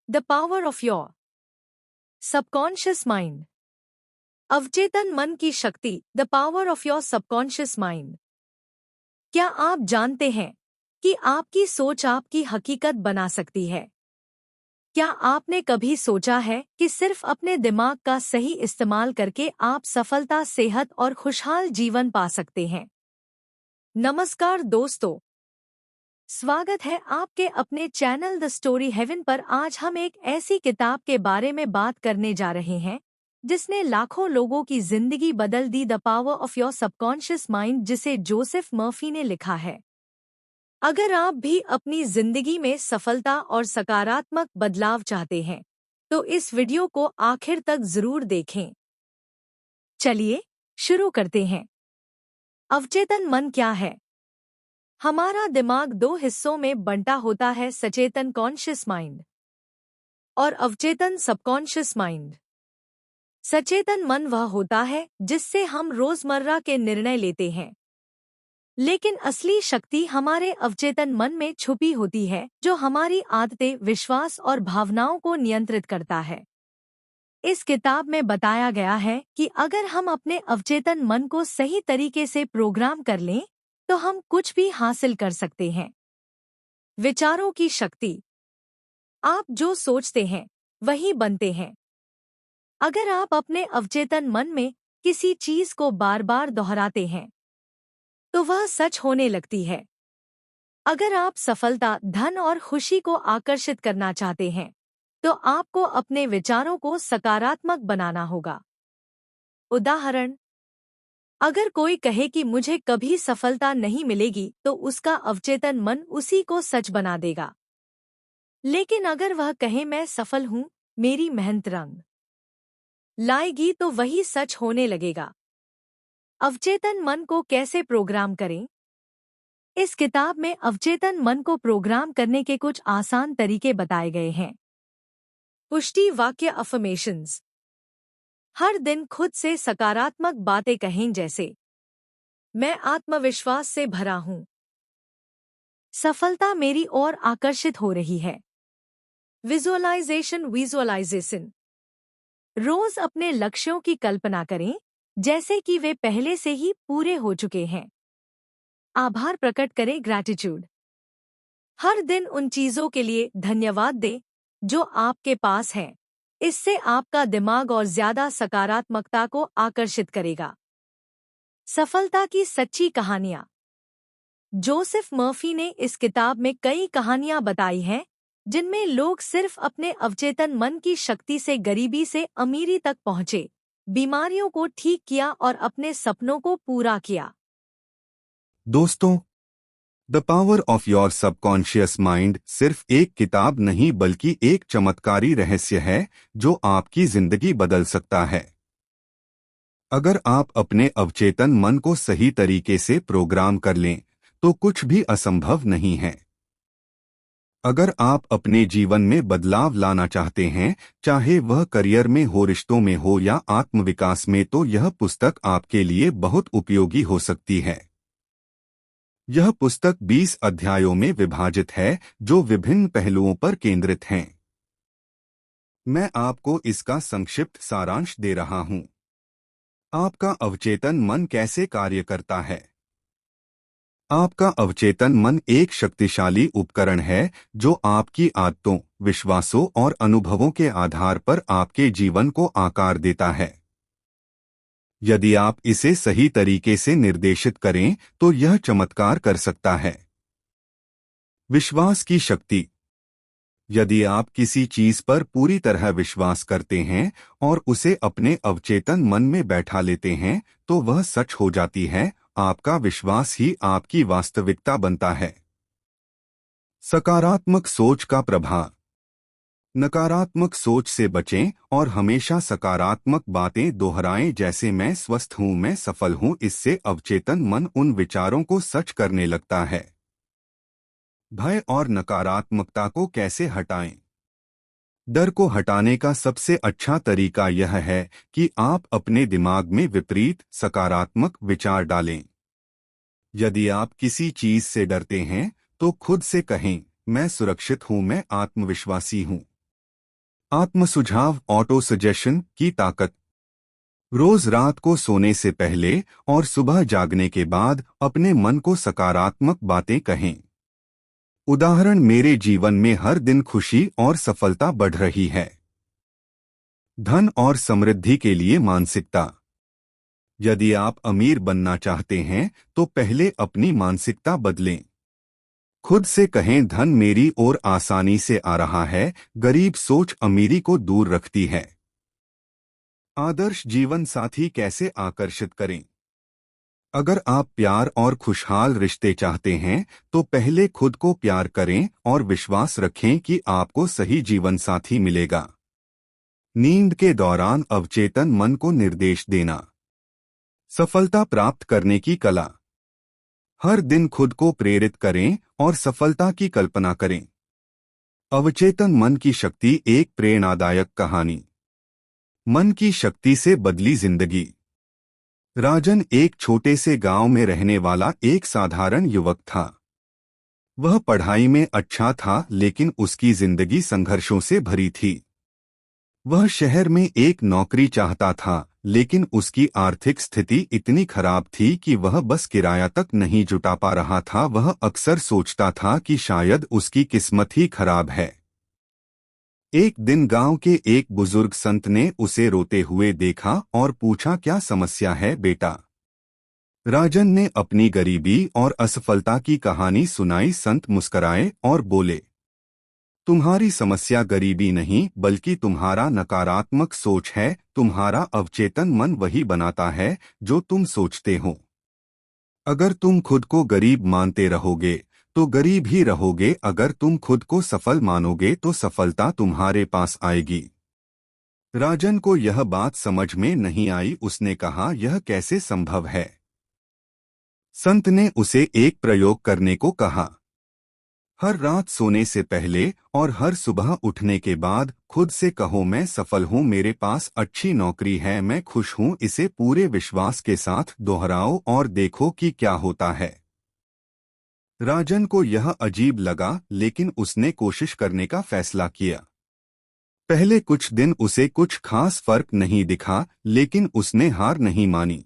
The power of your subconscious mind. अवचेतन मन की शक्ति, the power of your subconscious mind. क्या आप जानते हैं कि आपकी सोच आपकी हकीकत बना सकती है? क्या आपने कभी सोचा है कि सिर्फ अपने दिमाग का सही इस्तेमाल करके आप सफलता, सेहत और खुशहाल जीवन पा सकते हैं? नमस्कार दोस्तों, स्वागत है आपके अपने चैनल द स्टोरी हेवन पर। आज हम एक ऐसी किताब के बारे में बात करने जा रहे हैं जिसने लाखों लोगों की जिंदगी बदल दी, the power of your subconscious mind, जिसे जोसेफ मर्फी ने लिखा है। अगर आप भी अपनी जिंदगी में सफलता और सकारात्मक बदलाव चाहते हैं तो इस वीडियो को आखिर तक जरूर देखें। चलिए शुरू करते हैं। अवचेतन मन क्या है? हमारा दिमाग दो हिस्सों में बंटा होता है, सचेतन कॉन्शियस माइंड और अवचेतन सबकॉन्शियस माइंड। सचेतन मन वह होता है जिससे हम रोजमर्रा के निर्णय लेते हैं, लेकिन असली शक्ति हमारे अवचेतन मन में छुपी होती है, जो हमारी आदतें, विश्वास और भावनाओं को नियंत्रित करता है। इस किताब में बताया गया है कि अगर हम अपने अवचेतन मन को सही तरीके से प्रोग्राम कर लें तो हम कुछ भी हासिल कर सकते हैं। विचारों की शक्ति। आप जो सोचते हैं वही बनते हैं। अगर आप अपने अवचेतन मन में किसी चीज को बार बार दोहराते हैं तो वह सच होने लगती है। अगर आप सफलता, धन और खुशी को आकर्षित करना चाहते हैं तो आपको अपने विचारों को सकारात्मक बनाना होगा। उदाहरण, अगर कोई कहे कि मुझे कभी सफलता नहीं मिलेगी तो उसका अवचेतन मन उसी को सच बना देगा। लेकिन अगर वह कहे मैं सफल हूं, मेरी मेहनत रंग लाएगी, तो वही सच होने लगेगा। अवचेतन मन को कैसे प्रोग्राम करें? इस किताब में अवचेतन मन को प्रोग्राम करने के कुछ आसान तरीके बताए गए हैं। पुष्टि वाक्य, अफर्मेशंस। हर दिन खुद से सकारात्मक बातें कहें, जैसे मैं आत्मविश्वास से भरा हूं, सफलता मेरी ओर आकर्षित हो रही है। विजुअलाइजेशन। रोज अपने लक्ष्यों की कल्पना करें जैसे कि वे पहले से ही पूरे हो चुके हैं। आभार प्रकट करें, ग्रैटिट्यूड। हर दिन उन चीजों के लिए धन्यवाद दें जो आपके पास हैं। इससे आपका दिमाग और ज्यादा सकारात्मकता को आकर्षित करेगा। सफलता की सच्ची कहानियां। जोसेफ मर्फी ने इस किताब में कई कहानियां बताई हैं जिनमें लोग सिर्फ अपने अवचेतन मन की शक्ति से गरीबी से अमीरी तक पहुंचे, बीमारियों को ठीक किया और अपने सपनों को पूरा किया। दोस्तों, the power of your subconscious mind सिर्फ एक किताब नहीं बल्कि एक चमत्कारी रहस्य है जो आपकी जिंदगी बदल सकता है। अगर आप अपने अवचेतन मन को सही तरीके से प्रोग्राम कर लें तो कुछ भी असंभव नहीं है। अगर आप अपने जीवन में बदलाव लाना चाहते हैं, चाहे वह करियर में हो, रिश्तों में हो या आत्मविकास में, तो यह पुस्तक आपके लिए बहुत उपयोगी हो सकती है। यह पुस्तक 20 अध्यायों में विभाजित है जो विभिन्न पहलुओं पर केंद्रित हैं। मैं आपको इसका संक्षिप्त सारांश दे रहा हूं। आपका अवचेतन मन कैसे कार्य करता है? आपका अवचेतन मन एक शक्तिशाली उपकरण है जो आपकी आदतों, विश्वासों और अनुभवों के आधार पर आपके जीवन को आकार देता है। यदि आप इसे सही तरीके से निर्देशित करें तो यह चमत्कार कर सकता है। विश्वास की शक्ति। यदि आप किसी चीज पर पूरी तरह विश्वास करते हैं और उसे अपने अवचेतन मन में बैठा लेते हैं तो वह सच हो जाती है। आपका विश्वास ही आपकी वास्तविकता बनता है। सकारात्मक सोच का प्रभाव। नकारात्मक सोच से बचें और हमेशा सकारात्मक बातें दोहराएं, जैसे मैं स्वस्थ हूं, मैं सफल हूं। इससे अवचेतन मन उन विचारों को सच करने लगता है। भय और नकारात्मकता को कैसे हटाएं? डर को हटाने का सबसे अच्छा तरीका यह है कि आप अपने दिमाग में विपरीत सकारात्मक विचार डालें। यदि आप किसी चीज से डरते हैं तो खुद से कहें, मैं सुरक्षित हूं, मैं आत्मविश्वासी हूं। आत्मसुझाव ऑटो सजेशन की ताकत। रोज रात को सोने से पहले और सुबह जागने के बाद अपने मन को सकारात्मक बातें कहें। उदाहरण, मेरे जीवन में हर दिन खुशी और सफलता बढ़ रही है। धन और समृद्धि के लिए मानसिकता। यदि आप अमीर बनना चाहते हैं तो पहले अपनी मानसिकता बदलें। खुद से कहें, धन मेरी ओर आसानी से आ रहा है। गरीब सोच अमीरी को दूर रखती है। आदर्श जीवन साथी कैसे आकर्षित करें? अगर आप प्यार और खुशहाल रिश्ते चाहते हैं तो पहले खुद को प्यार करें और विश्वास रखें कि आपको सही जीवन साथी मिलेगा। नींद के दौरान अवचेतन मन को निर्देश देना। सफलता प्राप्त करने की कला। हर दिन खुद को प्रेरित करें और सफलता की कल्पना करें। अवचेतन मन की शक्ति, एक प्रेरणादायक कहानी। मन की शक्ति से बदली जिंदगी। राजन एक छोटे से गांव में रहने वाला एक साधारण युवक था। वह पढ़ाई में अच्छा था लेकिन उसकी जिंदगी संघर्षों से भरी थी। वह शहर में एक नौकरी चाहता था लेकिन उसकी आर्थिक स्थिति इतनी खराब थी कि वह बस किराया तक नहीं जुटा पा रहा था। वह अक्सर सोचता था कि शायद उसकी किस्मत ही खराब है। एक दिन गांव के एक बुजुर्ग संत ने उसे रोते हुए देखा और पूछा, क्या समस्या है बेटा? राजन ने अपनी गरीबी और असफलता की कहानी सुनाई। संत मुस्कराए और बोले, तुम्हारी समस्या गरीबी नहीं बल्कि तुम्हारा नकारात्मक सोच है। तुम्हारा अवचेतन मन वही बनाता है जो तुम सोचते हो। अगर तुम खुद को गरीब मानते रहोगे तो गरीब ही रहोगे। अगर तुम खुद को सफल मानोगे तो सफलता तुम्हारे पास आएगी। राजन को यह बात समझ में नहीं आई। उसने कहा, यह कैसे संभव है? संत ने उसे एक प्रयोग करने को कहा। हर रात सोने से पहले और हर सुबह उठने के बाद खुद से कहो, मैं सफल हूँ, मेरे पास अच्छी नौकरी है, मैं खुश हूँ। इसे पूरे विश्वास के साथ दोहराओ और देखो कि क्या होता है। राजन को यह अजीब लगा लेकिन उसने कोशिश करने का फैसला किया। पहले कुछ दिन उसे कुछ खास फर्क नहीं दिखा लेकिन उसने हार नहीं मानी।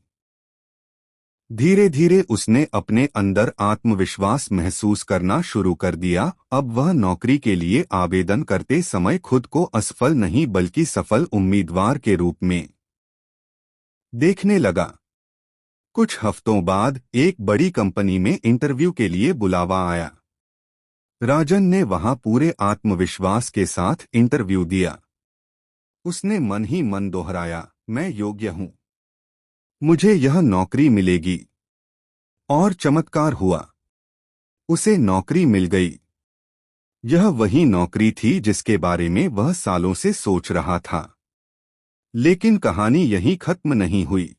धीरे धीरे उसने अपने अंदर आत्मविश्वास महसूस करना शुरू कर दिया। अब वह नौकरी के लिए आवेदन करते समय खुद को असफल नहीं बल्कि सफल उम्मीदवार के रूप में देखने लगा। कुछ हफ्तों बाद एक बड़ी कंपनी में इंटरव्यू के लिए बुलावा आया। राजन ने वहां पूरे आत्मविश्वास के साथ इंटरव्यू दिया। उसने मन ही मन दोहराया, मैं योग्य हूं, मुझे यह नौकरी मिलेगी। और चमत्कार हुआ, उसे नौकरी मिल गई। यह वही नौकरी थी जिसके बारे में वह सालों से सोच रहा था। लेकिन कहानी यहीं खत्म नहीं हुई।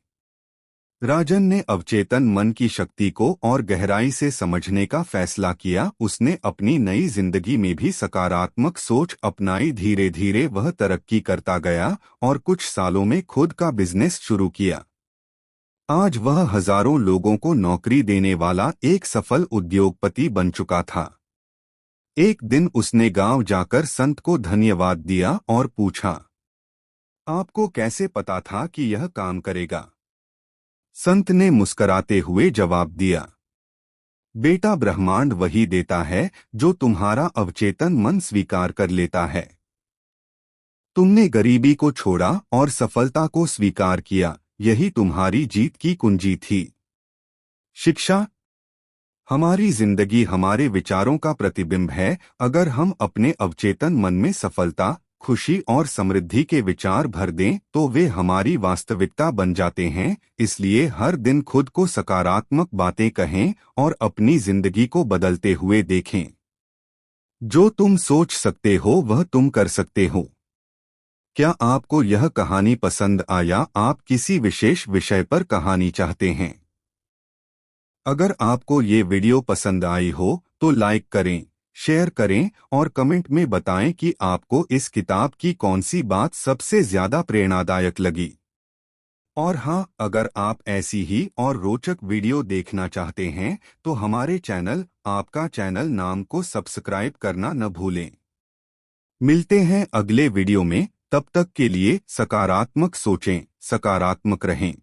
राजन ने अवचेतन मन की शक्ति को और गहराई से समझने का फैसला किया। उसने अपनी नई जिंदगी में भी सकारात्मक सोच अपनाई। धीरे धीरे वह तरक्की करता गया और कुछ सालों में खुद का बिजनेस शुरू किया। आज वह हजारों लोगों को नौकरी देने वाला एक सफल उद्योगपति बन चुका था। एक दिन उसने गांव जाकर संत को धन्यवाद दिया और पूछा, आपको कैसे पता था कि यह काम करेगा? संत ने मुस्कराते हुए जवाब दिया, बेटा, ब्रह्मांड वही देता है जो तुम्हारा अवचेतन मन स्वीकार कर लेता है। तुमने गरीबी को छोड़ा और सफलता को स्वीकार किया, यही तुम्हारी जीत की कुंजी थी। शिक्षा। हमारी जिंदगी हमारे विचारों का प्रतिबिंब है। अगर हम अपने अवचेतन मन में सफलता, खुशी और समृद्धि के विचार भर दें तो वे हमारी वास्तविकता बन जाते हैं। इसलिए हर दिन खुद को सकारात्मक बातें कहें और अपनी जिंदगी को बदलते हुए देखें। जो तुम सोच सकते हो वह तुम कर सकते हो। क्या आपको यह कहानी पसंद आया? आप किसी विशेष विषय पर कहानी चाहते हैं? अगर आपको ये वीडियो पसंद आई हो तो लाइक करें, शेयर करें और कमेंट में बताएं कि आपको इस किताब की कौन सी बात सबसे ज्यादा प्रेरणादायक लगी। और हाँ, अगर आप ऐसी ही और रोचक वीडियो देखना चाहते हैं तो हमारे चैनल आपका चैनल नाम को सब्सक्राइब करना न भूलें। मिलते हैं अगले वीडियो में, तब तक के लिए सकारात्मक सोचें, सकारात्मक रहें।